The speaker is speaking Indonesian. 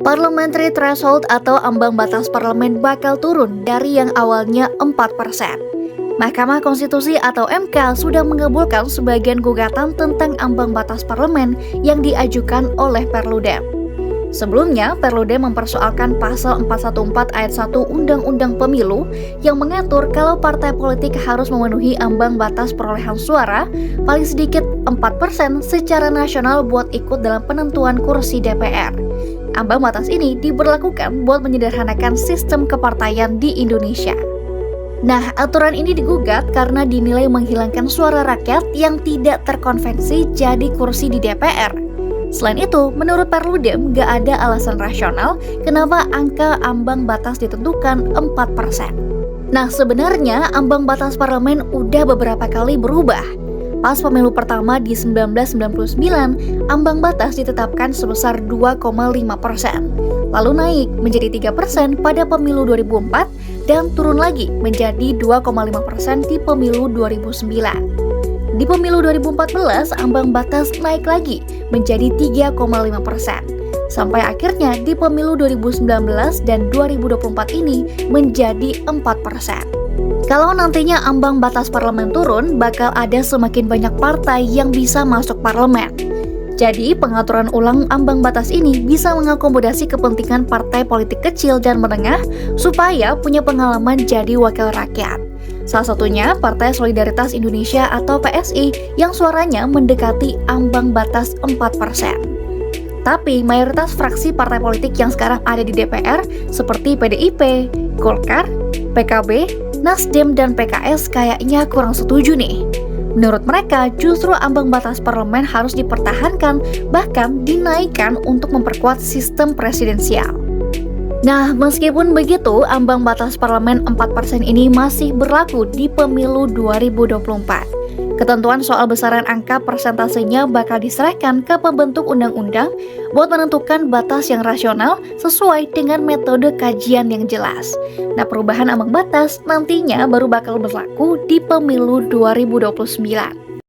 Parliamentary threshold atau ambang batas parlemen bakal turun dari yang awalnya 4%. Mahkamah Konstitusi atau MK sudah mengabulkan sebagian gugatan tentang ambang batas parlemen yang diajukan oleh Perludem. Sebelumnya, Perludem mempersoalkan pasal 414 ayat 1 Undang-Undang Pemilu yang mengatur kalau partai politik harus memenuhi ambang batas perolehan suara paling sedikit 4% secara nasional buat ikut dalam penentuan kursi DPR. Ambang batas ini diberlakukan buat menyederhanakan sistem kepartaian di Indonesia. Nah, aturan ini digugat karena dinilai menghilangkan suara rakyat yang tidak terkonvensi jadi kursi di DPR. Selain itu, menurut Perludem, gak ada alasan rasional kenapa angka ambang batas ditentukan 4%. Nah, sebenarnya ambang batas parlemen udah beberapa kali berubah. Pas pemilu pertama di 1999, ambang batas ditetapkan sebesar 2,5%. Lalu naik menjadi 3% pada pemilu 2004 dan turun lagi menjadi 2,5% di pemilu 2009. Di pemilu 2014, ambang batas naik lagi menjadi 3,5%. Sampai akhirnya di pemilu 2019 dan 2024 ini menjadi 4%. Kalau nantinya ambang batas parlemen turun, bakal ada semakin banyak partai yang bisa masuk parlemen. Jadi, pengaturan ulang ambang batas ini bisa mengakomodasi kepentingan partai politik kecil dan menengah supaya punya pengalaman jadi wakil rakyat. Salah satunya Partai Solidaritas Indonesia atau PSI yang suaranya mendekati ambang batas 4%. Tapi mayoritas fraksi partai politik yang sekarang ada di DPR seperti PDIP, Golkar, PKB, Nasdem, dan PKS kayaknya kurang setuju nih. Menurut mereka, justru ambang batas parlemen harus dipertahankan, bahkan dinaikkan untuk memperkuat sistem presidensial. Nah, meskipun begitu, ambang batas parlemen 4% ini masih berlaku di pemilu 2024. Ketentuan soal besaran angka persentasenya bakal diserahkan ke pembentuk undang-undang buat menentukan batas yang rasional sesuai dengan metode kajian yang jelas. Nah, perubahan ambang batas nantinya baru bakal berlaku di pemilu 2029.